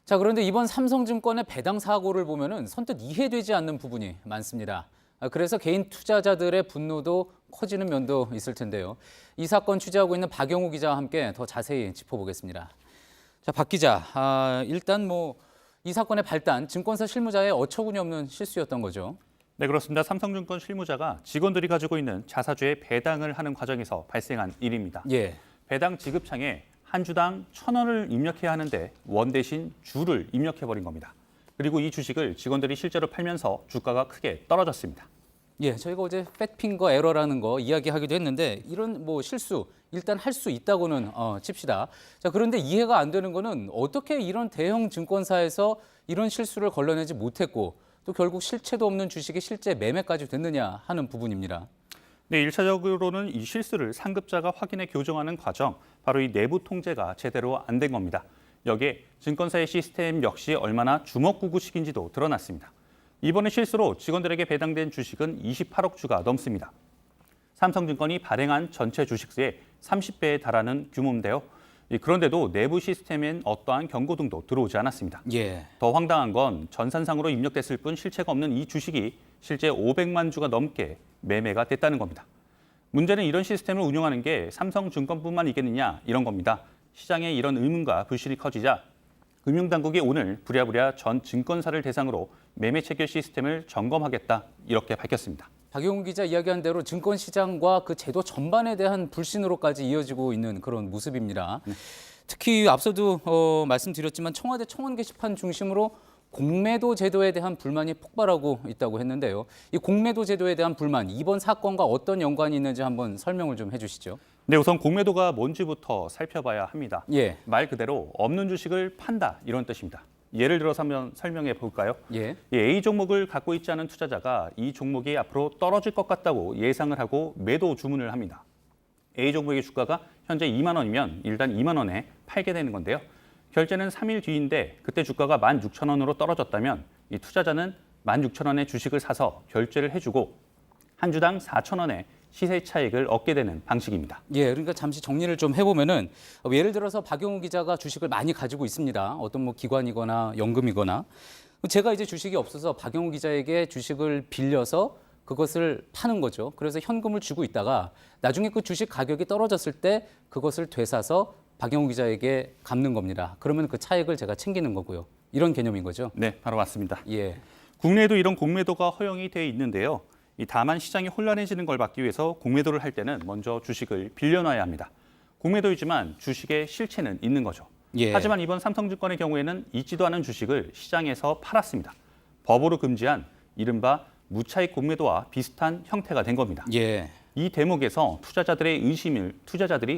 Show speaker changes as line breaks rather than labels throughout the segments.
자, 그런데 이번 삼성증권의 배당 사고를 보면은 선뜻 이해되지 않는 부분이 많습니다. 그래서 개인 투자자들의 분노도 커지는 면도 있을 텐데요. 이 사건 취재하고 있는 박영우 기자와 함께 더 자세히 짚어보겠습니다. 자, 박 기자, 일단 이 사건의 발단, 증권사 실무자의 어처구니 없는 실수였던 거죠.
네, 그렇습니다. 삼성증권 실무자가 직원들이 가지고 있는 자사주의 배당을 하는 과정에서 발생한 일입니다.
예.
배당 지급창에 한 주당 1,000원을 입력해야 하는데 원 대신 주를 입력해버린 겁니다. 그리고 이 주식을 직원들이 실제로 팔면서 주가가 크게 떨어졌습니다.
예, 저희가 어제 팻핑거 에러라는 거 이야기하기도 했는데 이런 실수 일단 할 수 있다고는 칩시다. 자, 그런데 이해가 안 되는 거는 어떻게 이런 대형 증권사에서 이런 실수를 걸러내지 못했고 또 결국 실체도 없는 주식이 실제 매매까지 됐느냐 하는 부분입니다.
네, 1차적으로는 이 실수를 상급자가 확인해 교정하는 과정, 바로 이 내부 통제가 제대로 안 된 겁니다. 여기에 증권사의 시스템 역시 얼마나 주먹구구식인지도 드러났습니다. 이번에 실수로 직원들에게 배당된 주식은 28억 주가 넘습니다. 삼성증권이 발행한 전체 주식수의 30배에 달하는 규모인데요. 그런데도 내부 시스템엔 어떠한 경고 등도 들어오지 않았습니다.
예.
더 황당한 건 전산상으로 입력됐을 뿐 실체가 없는 이 주식이 실제 500만 주가 넘게 매매가 됐다는 겁니다. 문제는 이런 시스템을 운영하는 게 삼성증권뿐만이겠느냐 이런 겁니다. 시장에 이런 의문과 불신이 커지자 금융당국이 오늘 부랴부랴 전 증권사를 대상으로 매매 체결 시스템을 점검하겠다 이렇게 밝혔습니다.
박영우 기자 이야기한 대로 증권시장과 그 제도 전반에 대한 불신으로까지 이어지고 있는 그런 모습입니다. 특히 앞서도 말씀드렸지만 청와대 청원 게시판 중심으로 공매도 제도에 대한 불만이 폭발하고 있다고 했는데요. 이 공매도 제도에 대한 불만, 이번 사건과 어떤 연관이 있는지 한번 설명을 좀 해주시죠.
네, 우선 공매도가 뭔지부터 살펴봐야 합니다.
예.
말 그대로 없는 주식을 판다 이런 뜻입니다. 예를 들어서 한번 설명해 볼까요?
예.
이 A 종목을 갖고 있지 않은 투자자가 이 종목이 앞으로 떨어질 것 같다고 예상을 하고 매도 주문을 합니다. A 종목의 주가가 현재 2만 원이면 일단 2만 원에 팔게 되는 건데요. 결제는 3일 뒤인데 그때 주가가 16,000원으로 떨어졌다면 이 투자자는 16,000원의 주식을 사서 결제를 해주고 한 주당 4,000원의 시세 차익을 얻게 되는 방식입니다.
예, 그러니까 잠시 정리를 좀 해보면은 예를 들어서 박영우 기자가 주식을 많이 가지고 있습니다. 어떤 기관이거나 연금이거나 제가 이제 주식이 없어서 박영우 기자에게 주식을 빌려서 그것을 파는 거죠. 그래서 현금을 주고 있다가 나중에 그 주식 가격이 떨어졌을 때 그것을 되사서 박영우 기자에게 갚는 겁니다. 그러면 그 차익을 제가 챙기는 거고요. 이런 개념인 거죠.
네, 바로 맞습니다.
예.
국내에도 이런 공매도가 허용이 돼 있는데요. 다만 시장이 혼란해지는 걸 막기 위해서 공매도를 할 때는 먼저 주식을 빌려놔야 합니다. 공매도이지만 주식의 실체는 있는 거죠.
예.
하지만 이번 삼성증권의 경우에는 있지도 않은 주식을 시장에서 팔았습니다. 법으로 금지한 이른바 무차익 공매도와 비슷한 형태가 된 겁니다.
예.
이 대목에서 투자자들이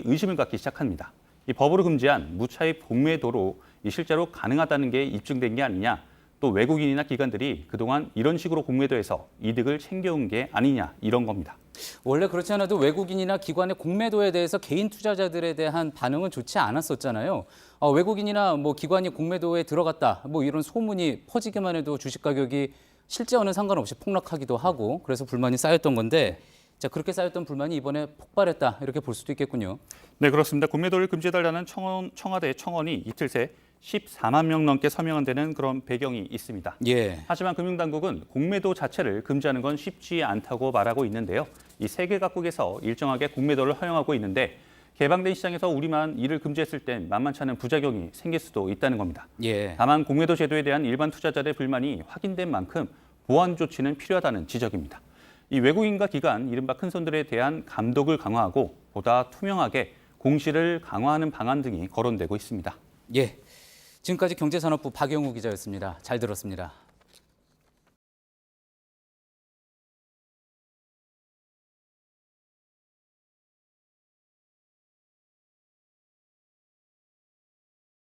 의심을 갖기 시작합니다. 이 법으로 금지한 무차익 공매도로 실제로 가능하다는 게 입증된 게 아니냐, 또 외국인이나 기관들이 그동안 이런 식으로 공매도해서 이득을 챙겨온 게 아니냐 이런 겁니다.
원래 그렇지 않아도 외국인이나 기관의 공매도에 대해서 개인 투자자들에 대한 반응은 좋지 않았었잖아요. 외국인이나 기관이 공매도에 들어갔다, 이런 소문이 퍼지기만 해도 주식 가격이 실제와는 상관없이 폭락하기도 하고 그래서 불만이 쌓였던 건데 자, 그렇게 쌓였던 불만이 이번에 폭발했다 이렇게 볼 수도 있겠군요.
네, 그렇습니다. 공매도를 금지해달라는 청와대 청원이 이틀 새 14만 명 넘게 서명한 데는 그런 배경이 있습니다.
예.
하지만 금융당국은 공매도 자체를 금지하는 건 쉽지 않다고 말하고 있는데요. 이 세계 각국에서 일정하게 공매도를 허용하고 있는데 개방된 시장에서 우리만 이를 금지했을 땐 만만치 않은 부작용이 생길 수도 있다는 겁니다.
예.
다만 공매도 제도에 대한 일반 투자자들의 불만이 확인된 만큼 보완 조치는 필요하다는 지적입니다. 이 외국인과 기관, 이른바 큰손들에 대한 감독을 강화하고 보다 투명하게 공시를 강화하는 방안 등이 거론되고 있습니다.
예. 지금까지 경제산업부 박영우 기자였습니다. 잘 들었습니다.